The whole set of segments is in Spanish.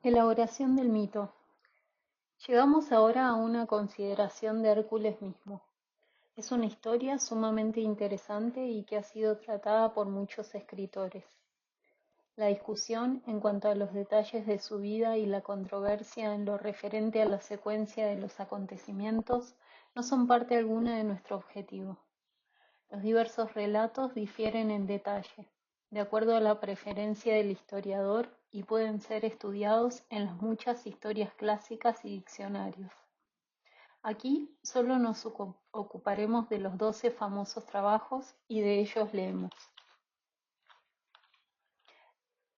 Elaboración del mito. Llegamos ahora a una consideración de Hércules mismo. Es una historia sumamente interesante y que ha sido tratada por muchos escritores. La discusión en cuanto a los detalles de su vida y la controversia en lo referente a la secuencia de los acontecimientos no son parte alguna de nuestro objetivo. Los diversos relatos difieren en detalle, de acuerdo a la preferencia del historiador, y pueden ser estudiados en las muchas historias clásicas y diccionarios. Aquí solo nos ocuparemos de los 12 famosos trabajos y de ellos leemos.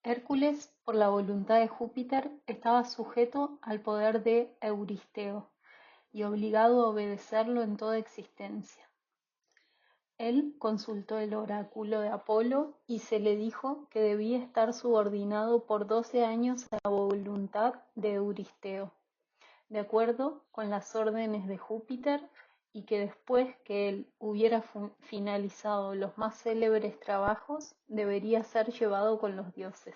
Hércules, por la voluntad de Júpiter, estaba sujeto al poder de Euristeo y obligado a obedecerlo en toda existencia. Él consultó el oráculo de Apolo y se le dijo que debía estar subordinado por 12 años a la voluntad de Euristeo, de acuerdo con las órdenes de Júpiter, y que después que él hubiera finalizado los más célebres trabajos, debería ser llevado con los dioses.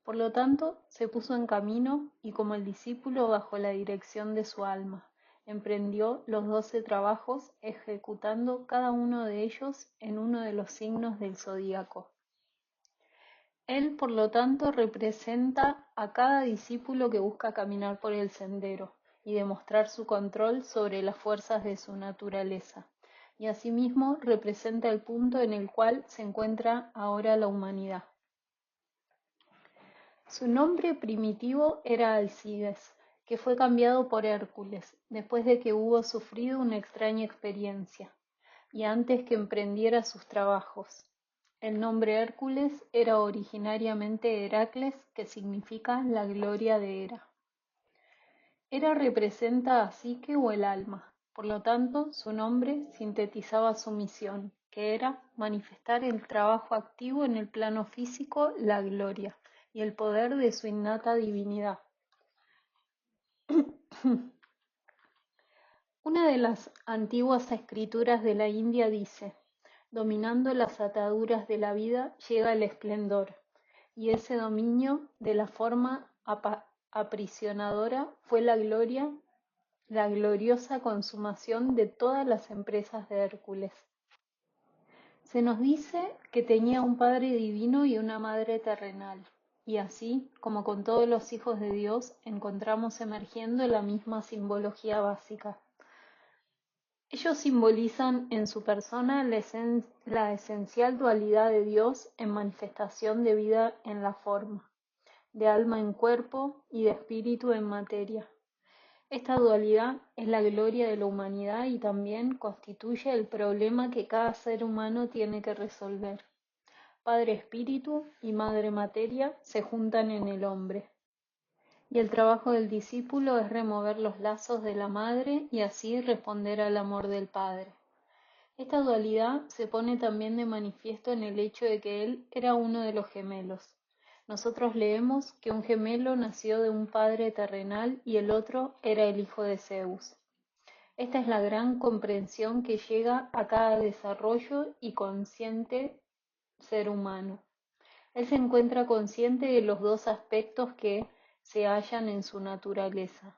Por lo tanto, se puso en camino y como el discípulo bajo la dirección de su alma, emprendió los 12 trabajos, ejecutando cada uno de ellos en uno de los signos del zodíaco. Él, por lo tanto, representa a cada discípulo que busca caminar por el sendero y demostrar su control sobre las fuerzas de su naturaleza, y asimismo representa el punto en el cual se encuentra ahora la humanidad. Su nombre primitivo era Alcides, que fue cambiado por Hércules, después de que hubo sufrido una extraña experiencia, y antes que emprendiera sus trabajos. El nombre Hércules era originariamente Heracles, que significa la gloria de Hera. Hera representa a Psique o el alma, por lo tanto su nombre sintetizaba su misión, que era manifestar el trabajo activo en el plano físico, la gloria, y el poder de su innata divinidad. Una de las antiguas escrituras de la India dice: dominando las ataduras de la vida llega el esplendor, y ese dominio de la forma aprisionadora fue la gloriosa consumación de todas las empresas de Hércules. Se nos dice que tenía un Padre divino y una Madre terrenal, y así, como con todos los hijos de Dios, encontramos emergiendo la misma simbología básica. Ellos simbolizan en su persona la esencial dualidad de Dios en manifestación de vida en la forma, de alma en cuerpo y de espíritu en materia. Esta dualidad es la gloria de la humanidad y también constituye el problema que cada ser humano tiene que resolver. Padre Espíritu y Madre Materia se juntan en el hombre, y el trabajo del discípulo es remover los lazos de la Madre y así responder al amor del Padre. Esta dualidad se pone también de manifiesto en el hecho de que él era uno de los gemelos. Nosotros leemos que un gemelo nació de un padre terrenal y el otro era el hijo de Zeus. Esta es la gran comprensión que llega a cada desarrollo y consciente ser humano. Él se encuentra consciente de los dos aspectos que se hallan en su naturaleza.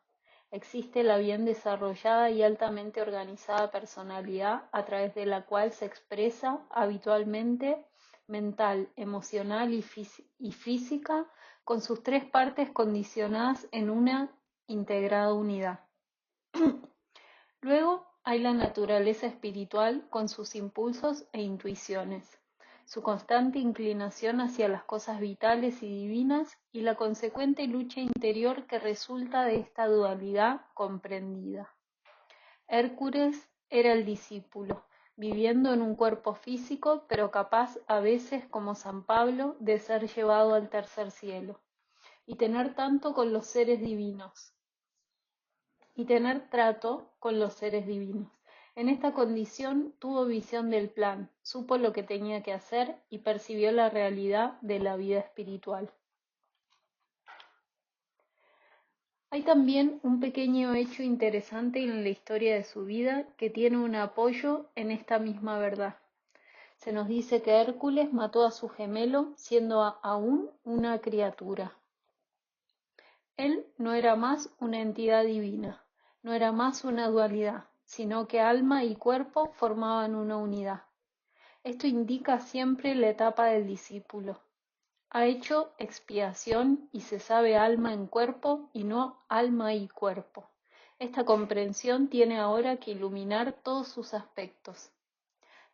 Existe la bien desarrollada y altamente organizada personalidad a través de la cual se expresa habitualmente mental, emocional y física, con sus tres partes condicionadas en una integrada unidad. Luego hay la naturaleza espiritual con sus impulsos e intuiciones, su constante inclinación hacia las cosas vitales y divinas y la consecuente lucha interior que resulta de esta dualidad comprendida. Hércules era el discípulo, viviendo en un cuerpo físico, pero capaz a veces, como San Pablo, de ser llevado al tercer cielo, y tener tanto con los seres divinos, y tener trato con los seres divinos. En esta condición tuvo visión del plan, supo lo que tenía que hacer y percibió la realidad de la vida espiritual. Hay también un pequeño hecho interesante en la historia de su vida que tiene un apoyo en esta misma verdad. Se nos dice que Hércules mató a su gemelo siendo aún una criatura. Él no era más una entidad divina, no era más una dualidad, sino que alma y cuerpo formaban una unidad. Esto indica siempre la etapa del discípulo. Ha hecho expiación y se sabe alma en cuerpo y no alma y cuerpo. Esta comprensión tiene ahora que iluminar todos sus aspectos.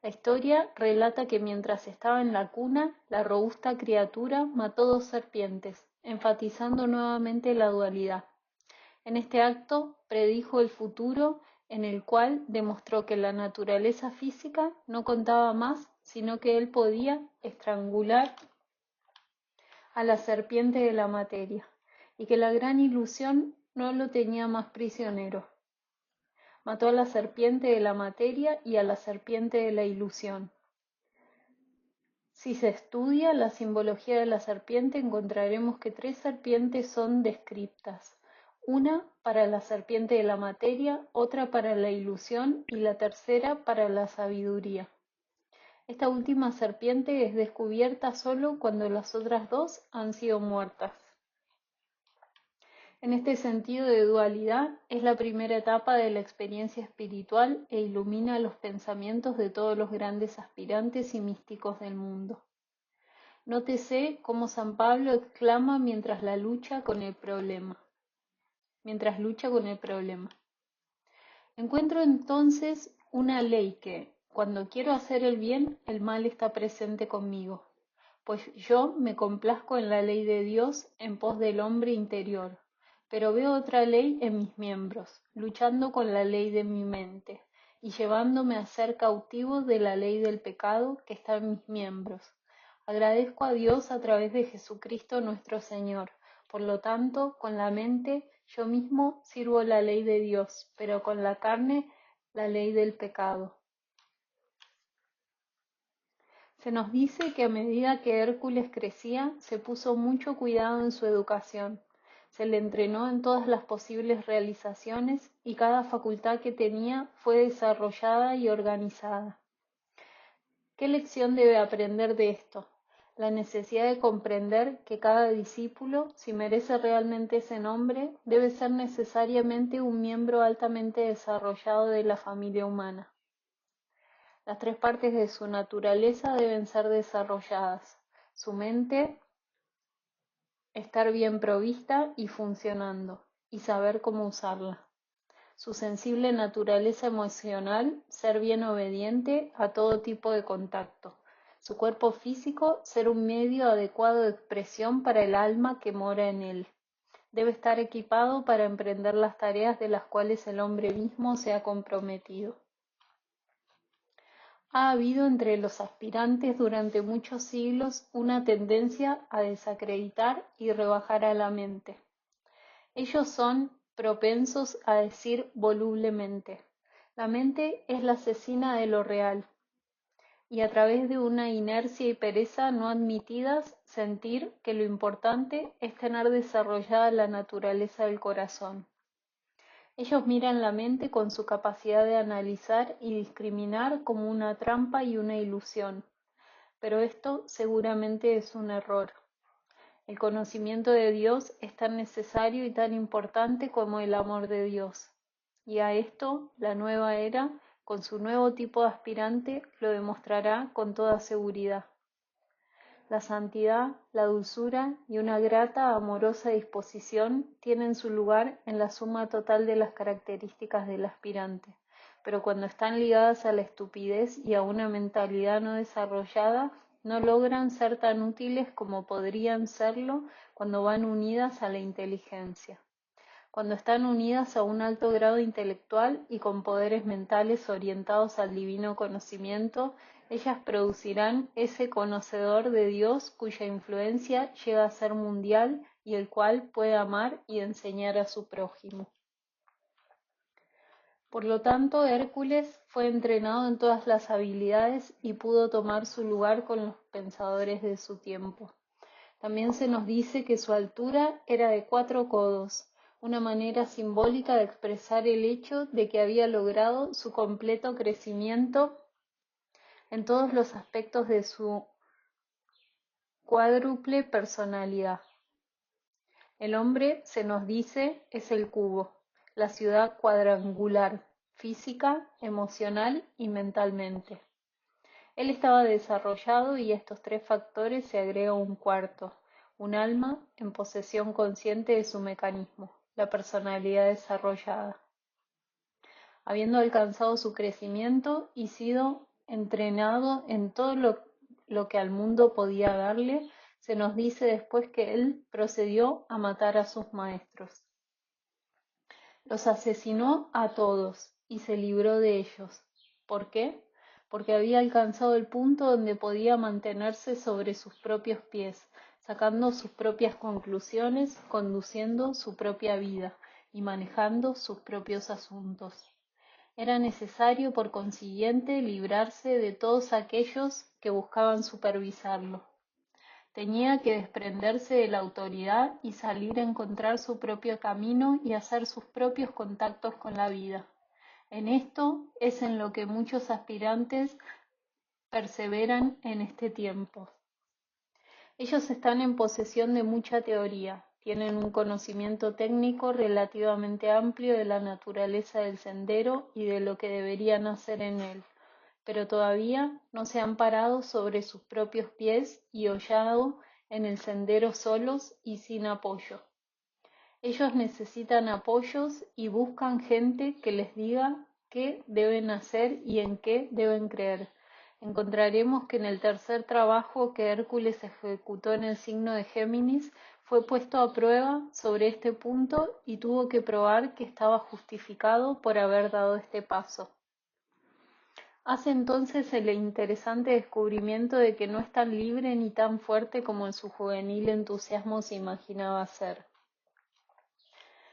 La historia relata que mientras estaba en la cuna, la robusta criatura mató 2 serpientes, enfatizando nuevamente la dualidad. En este acto predijo el futuro en el cual demostró que la naturaleza física no contaba más, sino que él podía estrangular a la serpiente de la materia, y que la gran ilusión no lo tenía más prisionero. Mató a la serpiente de la materia y a la serpiente de la ilusión. Si se estudia la simbología de la serpiente, encontraremos que 3 serpientes son descriptas: una para la serpiente de la materia, otra para la ilusión y la tercera para la sabiduría. Esta última serpiente es descubierta solo cuando las otras 2 han sido muertas. En este sentido de dualidad, es la primera etapa de la experiencia espiritual e ilumina los pensamientos de todos los grandes aspirantes y místicos del mundo. Nótese cómo San Pablo exclama mientras lucha con el problema. Encuentro entonces una ley que, cuando quiero hacer el bien, el mal está presente conmigo, pues yo me complazco en la ley de Dios en pos del hombre interior, pero veo otra ley en mis miembros, luchando con la ley de mi mente y llevándome a ser cautivo de la ley del pecado que está en mis miembros. Agradezco a Dios a través de Jesucristo nuestro Señor. Por lo tanto, con la mente yo mismo sirvo la ley de Dios, pero con la carne la ley del pecado. Se nos dice que a medida que Hércules crecía, se puso mucho cuidado en su educación. Se le entrenó en todas las posibles realizaciones y cada facultad que tenía fue desarrollada y organizada. ¿Qué lección debe aprender de esto? La necesidad de comprender que cada discípulo, si merece realmente ese nombre, debe ser necesariamente un miembro altamente desarrollado de la familia humana. Las 3 partes de su naturaleza deben ser desarrolladas: su mente, estar bien provista y funcionando, y saber cómo usarla; su sensible naturaleza emocional, ser bien obediente a todo tipo de contacto; su cuerpo físico, ser un medio adecuado de expresión para el alma que mora en él. Debe estar equipado para emprender las tareas de las cuales el hombre mismo se ha comprometido. Ha habido entre los aspirantes durante muchos siglos una tendencia a desacreditar y rebajar a la mente. Ellos son propensos a decir volublemente: la mente es la asesina de lo real, y a través de una inercia y pereza no admitidas, sentir que lo importante es tener desarrollada la naturaleza del corazón. Ellos miran la mente con su capacidad de analizar y discriminar como una trampa y una ilusión, pero esto seguramente es un error. El conocimiento de Dios es tan necesario y tan importante como el amor de Dios, y a esto la nueva era, con su nuevo tipo de aspirante, lo demostrará con toda seguridad. La santidad, la dulzura y una grata, amorosa disposición tienen su lugar en la suma total de las características del aspirante, pero cuando están ligadas a la estupidez y a una mentalidad no desarrollada, no logran ser tan útiles como podrían serlo cuando van unidas a la inteligencia. Cuando están unidas a un alto grado intelectual y con poderes mentales orientados al divino conocimiento, ellas producirán ese conocedor de Dios cuya influencia llega a ser mundial y el cual puede amar y enseñar a su prójimo. Por lo tanto, Hércules fue entrenado en todas las habilidades y pudo tomar su lugar con los pensadores de su tiempo. También se nos dice que su altura era de 4 codos, una manera simbólica de expresar el hecho de que había logrado su completo crecimiento en todos los aspectos de su cuádruple personalidad. El hombre, se nos dice, es el cubo, la ciudad cuadrangular, física, emocional y mentalmente. Él estaba desarrollado y a estos tres factores se agrega un cuarto, un alma en posesión consciente de su mecanismo, la personalidad desarrollada. Habiendo alcanzado su crecimiento y sido entrenado en todo lo que al mundo podía darle, se nos dice después que él procedió a matar a sus maestros. Los asesinó a todos y se libró de ellos. ¿Por qué? Porque había alcanzado el punto donde podía mantenerse sobre sus propios pies, sacando sus propias conclusiones, conduciendo su propia vida y manejando sus propios asuntos. Era necesario, por consiguiente, librarse de todos aquellos que buscaban supervisarlo. Tenía que desprenderse de la autoridad y salir a encontrar su propio camino y hacer sus propios contactos con la vida. En esto es en lo que muchos aspirantes perseveran en este tiempo. Ellos están en posesión de mucha teoría, tienen un conocimiento técnico relativamente amplio de la naturaleza del sendero y de lo que deberían hacer en él, pero todavía no se han parado sobre sus propios pies y hollado en el sendero solos y sin apoyo. Ellos necesitan apoyos y buscan gente que les diga qué deben hacer y en qué deben creer. Encontraremos que en el tercer trabajo que Hércules ejecutó en el signo de Géminis fue puesto a prueba sobre este punto y tuvo que probar que estaba justificado por haber dado este paso. Hace entonces el interesante descubrimiento de que no es tan libre ni tan fuerte como en su juvenil entusiasmo se imaginaba ser.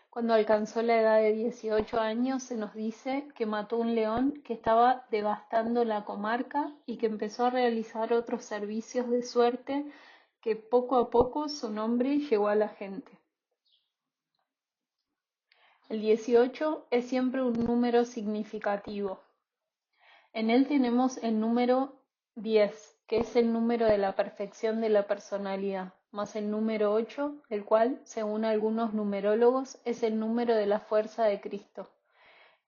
Cuando alcanzó la edad de 18 años se nos dice que mató un león que estaba devastando la comarca y que empezó a realizar otros servicios de suerte que poco a poco su nombre llegó a la gente. El 18 es siempre un número significativo. En él tenemos el número 10, que es el número de la perfección de la personalidad, más el número 8, el cual, según algunos numerólogos, es el número de la fuerza de Cristo.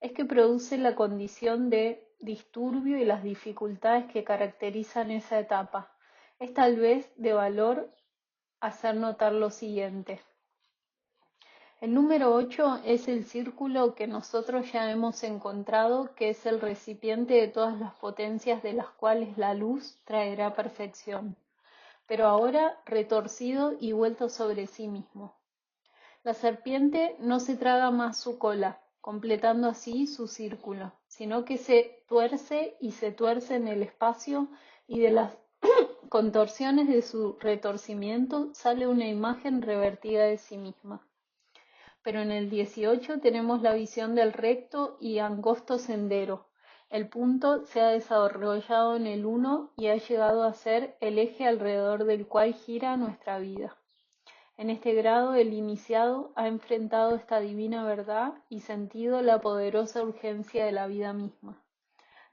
Es que produce la condición de disturbio y las dificultades que caracterizan esa etapa. Es tal vez de valor hacer notar lo siguiente. El número 8 es el círculo que nosotros ya hemos encontrado, que es el recipiente de todas las potencias de las cuales la luz traerá perfección, pero ahora retorcido y vuelto sobre sí mismo. La serpiente no se traga más su cola, completando así su círculo, sino que se tuerce y se tuerce en el espacio y de las contorsiones de su retorcimiento sale una imagen revertida de sí misma. Pero en el 18 tenemos la visión del recto y angosto sendero. El punto se ha desarrollado en el 1 y ha llegado a ser el eje alrededor del cual gira nuestra vida. En este grado el iniciado ha enfrentado esta divina verdad y sentido la poderosa urgencia de la vida misma.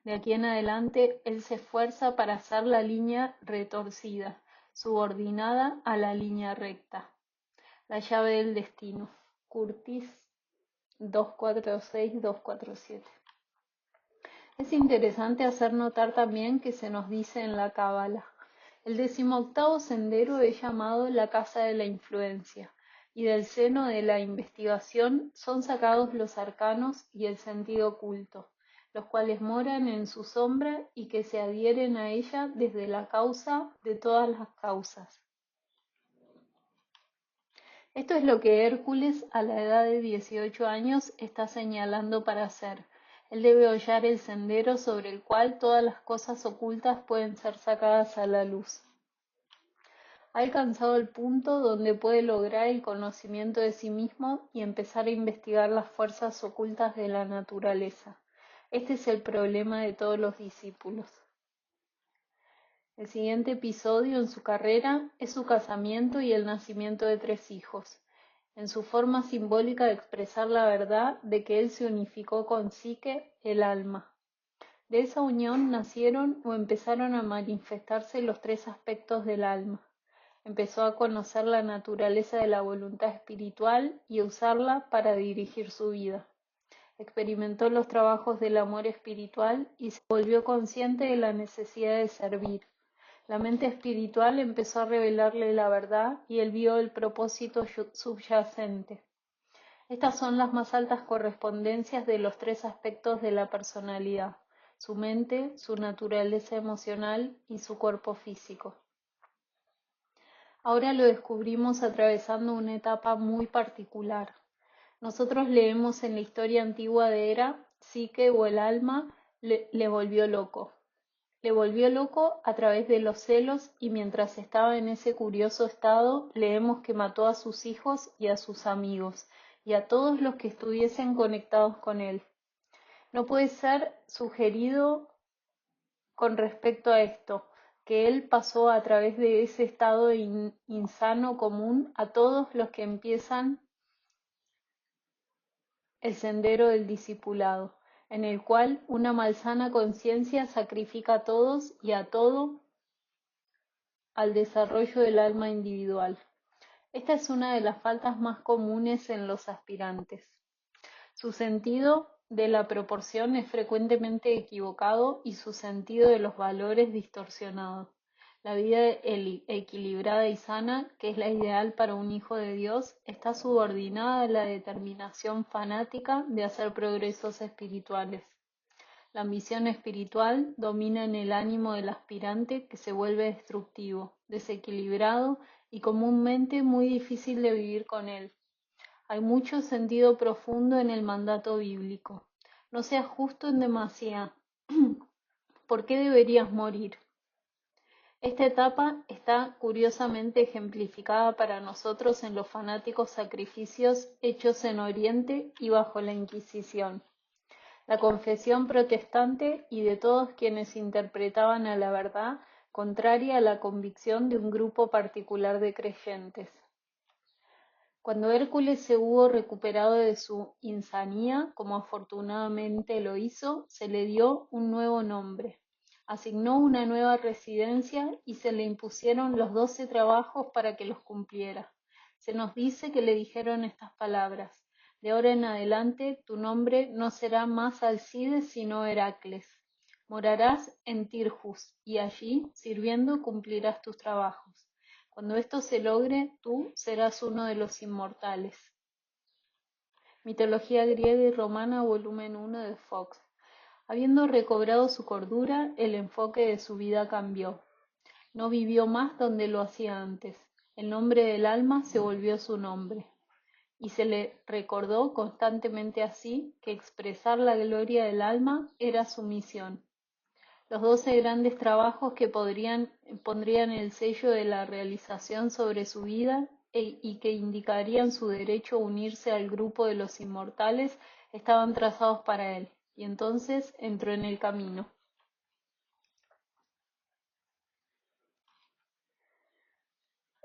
De aquí en adelante él se esfuerza para hacer la línea retorcida, subordinada a la línea recta. La llave del destino. Curtis 246-247. Es interesante hacer notar también que se nos dice en la Cábala: el 18º sendero es llamado la casa de la influencia, y del seno de la investigación son sacados los arcanos y el sentido oculto, los cuales moran en su sombra y que se adhieren a ella desde la causa de todas las causas. Esto es lo que Hércules, a la edad de 18 años, está señalando para hacer. Él debe hollar el sendero sobre el cual todas las cosas ocultas pueden ser sacadas a la luz. Ha alcanzado el punto donde puede lograr el conocimiento de sí mismo y empezar a investigar las fuerzas ocultas de la naturaleza. Este es el problema de todos los discípulos. El siguiente episodio en su carrera es su casamiento y el nacimiento de 3 hijos, en su forma simbólica de expresar la verdad de que él se unificó con Psique, el alma. De esa unión nacieron o empezaron a manifestarse los 3 aspectos del alma: Empezó a conocer la naturaleza de la voluntad espiritual y a usarla para dirigir su vida. Experimentó los trabajos del amor espiritual y se volvió consciente de la necesidad de servir. La mente espiritual empezó a revelarle la verdad y él vio el propósito subyacente. Estas son las más altas correspondencias de los tres aspectos de la personalidad: su mente, su naturaleza emocional y su cuerpo físico. Ahora lo descubrimos atravesando una etapa muy particular. Nosotros leemos en la historia antigua de Hera, Psique o el alma le volvió loco. Le volvió loco a través de los celos y mientras estaba en ese curioso estado, leemos que mató a sus hijos y a sus amigos y a todos los que estuviesen conectados con él. No puede ser sugerido con respecto a esto, que él pasó a través de ese estado insano común a todos los que empiezan el sendero del discipulado, en el cual una malsana conciencia sacrifica a todos y a todo al desarrollo del alma individual. Esta es una de las faltas más comunes en los aspirantes. Su sentido de la proporción es frecuentemente equivocado y su sentido de los valores distorsionado. La vida equilibrada y sana, que es la ideal para un hijo de Dios, está subordinada a la determinación fanática de hacer progresos espirituales. La ambición espiritual domina en el ánimo del aspirante, que se vuelve destructivo, desequilibrado y comúnmente muy difícil de vivir con él. Hay mucho sentido profundo en el mandato bíblico. No seas justo en demasía. ¿Por qué deberías morir? Esta etapa está curiosamente ejemplificada para nosotros en los fanáticos sacrificios hechos en Oriente y bajo la Inquisición. La confesión protestante y de todos quienes interpretaban a la verdad contraria a la convicción de un grupo particular de creyentes. Cuando Hércules se hubo recuperado de su insanía, como afortunadamente lo hizo, se le dio un nuevo nombre, asignó una nueva residencia y se le impusieron los 12 trabajos para que los cumpliera. Se nos dice que le dijeron estas palabras: de ahora en adelante tu nombre no será más Alcides sino Heracles. Morarás en Tirjus y allí, sirviendo, cumplirás tus trabajos. Cuando esto se logre, tú serás uno de los inmortales. Mitología griega y romana, volumen 1 de Fox. Habiendo recobrado su cordura, el enfoque de su vida cambió. No vivió más donde lo hacía antes. El nombre del alma se volvió su nombre. Y se le recordó constantemente así que expresar la gloria del alma era su misión. Los 12 grandes trabajos que pondrían el sello de la realización sobre su vida y que indicarían su derecho a unirse al grupo de los inmortales estaban trazados para él, y entonces entró en el camino.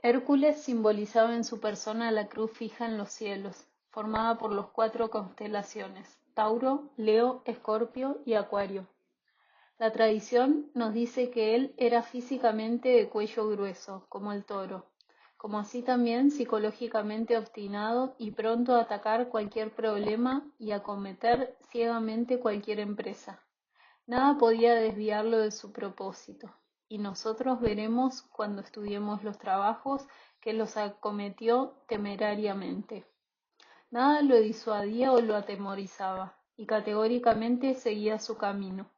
Hércules simbolizaba en su persona la cruz fija en los cielos, formada por las 4 constelaciones: Tauro, Leo, Escorpio y Acuario. La tradición nos dice que él era físicamente de cuello grueso, como el toro, como así también psicológicamente obstinado y pronto a atacar cualquier problema y a acometer ciegamente cualquier empresa. Nada podía desviarlo de su propósito, y nosotros veremos cuando estudiemos los trabajos que los acometió temerariamente. Nada lo disuadía o lo atemorizaba, y categóricamente seguía su camino.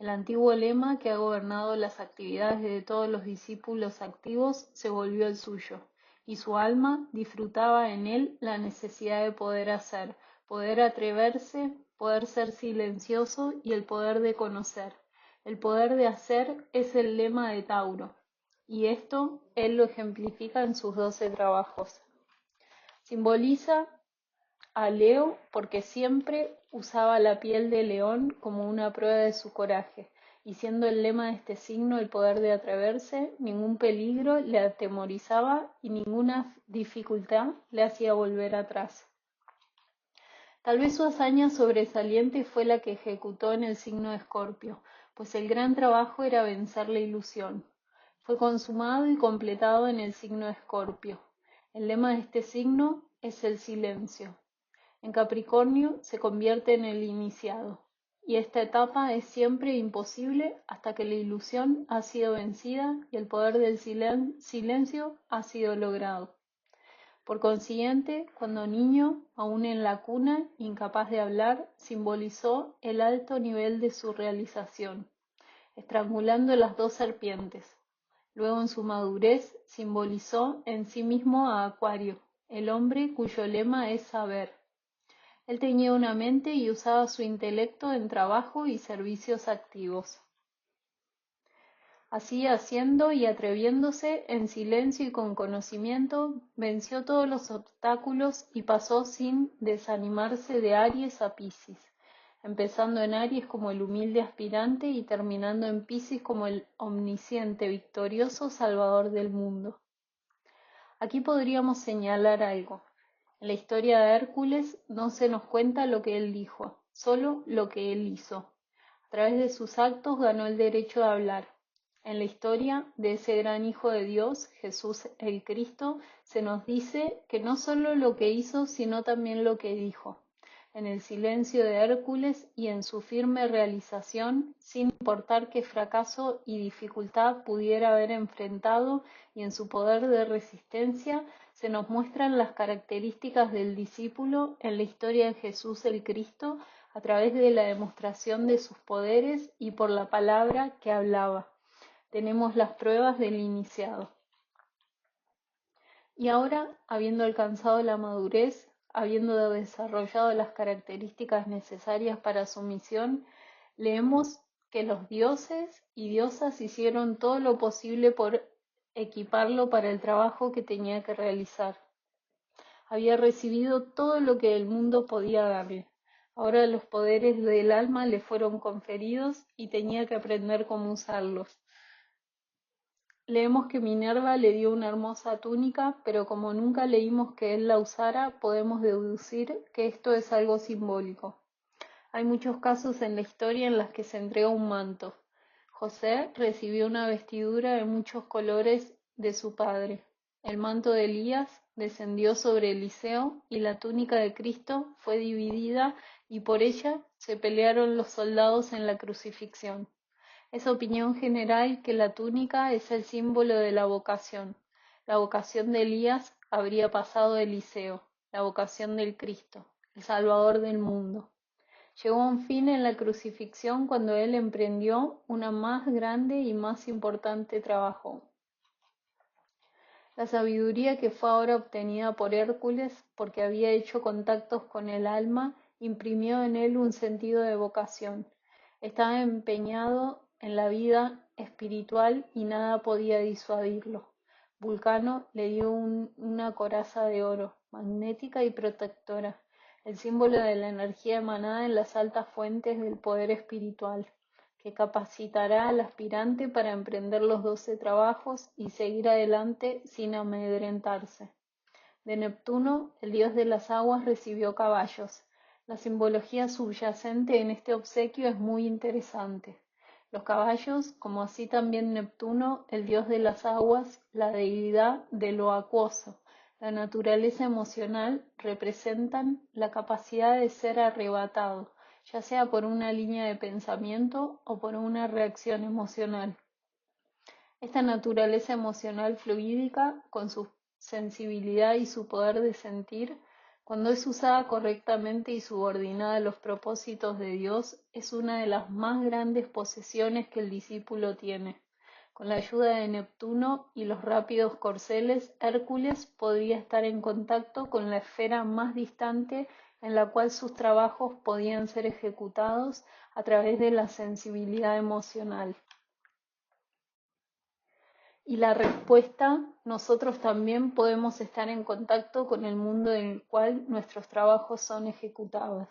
El antiguo lema que ha gobernado las actividades de todos los discípulos activos se volvió el suyo, y su alma disfrutaba en él la necesidad de poder hacer, poder atreverse, poder ser silencioso y el poder de conocer. El poder de hacer es el lema de Tauro, y esto él lo ejemplifica en sus 12 trabajos. Simboliza a Leo porque siempre usaba la piel de león como una prueba de su coraje, y siendo el lema de este signo el poder de atreverse, ningún peligro le atemorizaba y ninguna dificultad le hacía volver atrás. Tal vez su hazaña sobresaliente fue la que ejecutó en el signo de Escorpio, pues el gran trabajo era vencer la ilusión. fue consumado y completado en el signo de Escorpio. El lema de este signo es el silencio. En Capricornio se convierte en el iniciado, y esta etapa es siempre imposible hasta que la ilusión ha sido vencida y el poder del silencio ha sido logrado. Por consiguiente, cuando niño, aún en la cuna, incapaz de hablar, simbolizó el alto nivel de su realización, estrangulando las dos serpientes. Luego, en su madurez, simbolizó en sí mismo a Acuario, el hombre cuyo lema es saber. Él tenía una mente y usaba su intelecto en trabajo y servicios activos. Así, haciendo y atreviéndose, en silencio y con conocimiento, venció todos los obstáculos y pasó sin desanimarse de Aries a Piscis, empezando en Aries como el humilde aspirante y terminando en Piscis como el omnisciente, victorioso Salvador del mundo. Aquí podríamos señalar algo. En la historia de Hércules no se nos cuenta lo que él dijo, solo lo que él hizo. A través de sus actos ganó el derecho de hablar. En la historia de ese gran Hijo de Dios, Jesús el Cristo, se nos dice que no solo lo que hizo, sino también lo que dijo. En el silencio de Hércules y en su firme realización, sin importar qué fracaso y dificultad pudiera haber enfrentado, y en su poder de resistencia, se nos muestran las características del discípulo en la historia de Jesús el Cristo a través de la demostración de sus poderes y por la palabra que hablaba. Tenemos las pruebas del iniciado. Y ahora, habiendo alcanzado la madurez, habiendo desarrollado las características necesarias para su misión, leemos que los dioses y diosas hicieron todo lo posible por equiparlo para el trabajo que tenía que realizar. Había recibido todo lo que el mundo podía darle. Ahora los poderes del alma le fueron conferidos y tenía que aprender cómo usarlos. Leemos que Minerva le dio una hermosa túnica, pero como nunca leímos que él la usara, podemos deducir que esto es algo simbólico. Hay muchos casos en la historia en los que se entrega un manto. José recibió una vestidura de muchos colores de su padre. El manto de Elías descendió sobre Eliseo y la túnica de Cristo fue dividida y por ella se pelearon los soldados en la crucifixión. Es opinión general que la túnica es el símbolo de la vocación. La vocación de Elías habría pasado a Eliseo, la vocación del Cristo, el Salvador del mundo. Llegó a un fin en la crucifixión cuando él emprendió una más grande y más importante trabajo. La sabiduría que fue ahora obtenida por Hércules, porque había hecho contactos con el alma, imprimió en él un sentido de vocación. Estaba empeñado en la vida espiritual y nada podía disuadirlo. Vulcano le dio una coraza de oro, magnética y protectora, el símbolo de la energía emanada en las altas fuentes del poder espiritual, que capacitará al aspirante para emprender los 12 trabajos y seguir adelante sin amedrentarse. De Neptuno, el dios de las aguas, recibió caballos. La simbología subyacente en este obsequio es muy interesante. Los caballos, como así también Neptuno, el dios de las aguas, la deidad de lo acuoso, la naturaleza emocional, representan la capacidad de ser arrebatado, ya sea por una línea de pensamiento o por una reacción emocional. Esta naturaleza emocional fluídica, con su sensibilidad y su poder de sentir, cuando es usada correctamente y subordinada a los propósitos de Dios, es una de las más grandes posesiones que el discípulo tiene. Con la ayuda de Neptuno y los rápidos corceles, Hércules podría estar en contacto con la esfera más distante en la cual sus trabajos podían ser ejecutados a través de la sensibilidad emocional. Y la respuesta, nosotros también podemos estar en contacto con el mundo en el cual nuestros trabajos son ejecutados.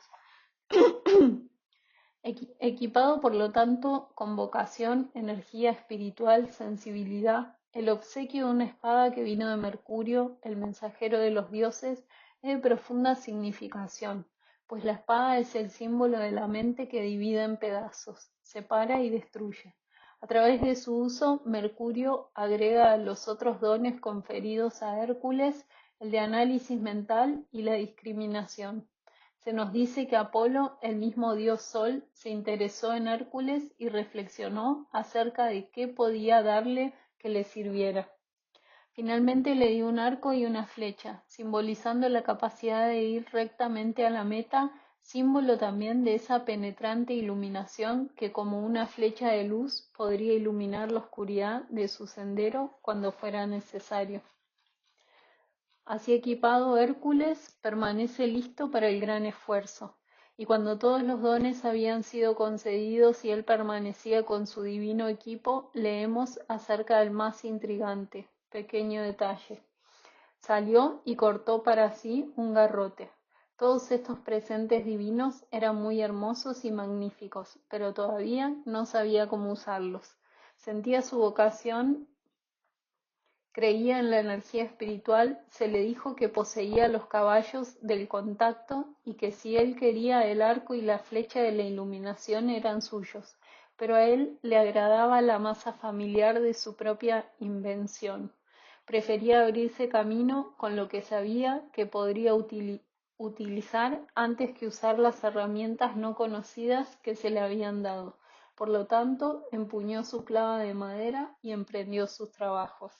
Equipado, por lo tanto, con vocación, energía espiritual, sensibilidad, el obsequio de una espada que vino de Mercurio, el mensajero de los dioses, es de profunda significación, pues la espada es el símbolo de la mente que divide en pedazos, separa y destruye. A través de su uso, Mercurio agrega a los otros dones conferidos a Hércules el de análisis mental y la discriminación. Se nos dice que Apolo, el mismo dios Sol, se interesó en Hércules y reflexionó acerca de qué podía darle que le sirviera. Finalmente le dio un arco y una flecha, simbolizando la capacidad de ir rectamente a la meta, símbolo también de esa penetrante iluminación que como una flecha de luz podría iluminar la oscuridad de su sendero cuando fuera necesario. Así equipado, Hércules permanece listo para el gran esfuerzo, y cuando todos los dones habían sido concedidos y él permanecía con su divino equipo, leemos acerca del más intrigante, pequeño detalle. Salió y cortó para sí un garrote. Todos estos presentes divinos eran muy hermosos y magníficos, pero todavía no sabía cómo usarlos. Sentía su vocación. Creía en la energía espiritual, se le dijo que poseía los caballos del contacto y que si él quería el arco y la flecha de la iluminación eran suyos, pero a él le agradaba la masa familiar de su propia invención. Prefería abrirse camino con lo que sabía que podría utilizar antes que usar las herramientas no conocidas que se le habían dado. Por lo tanto, empuñó su clava de madera y emprendió sus trabajos.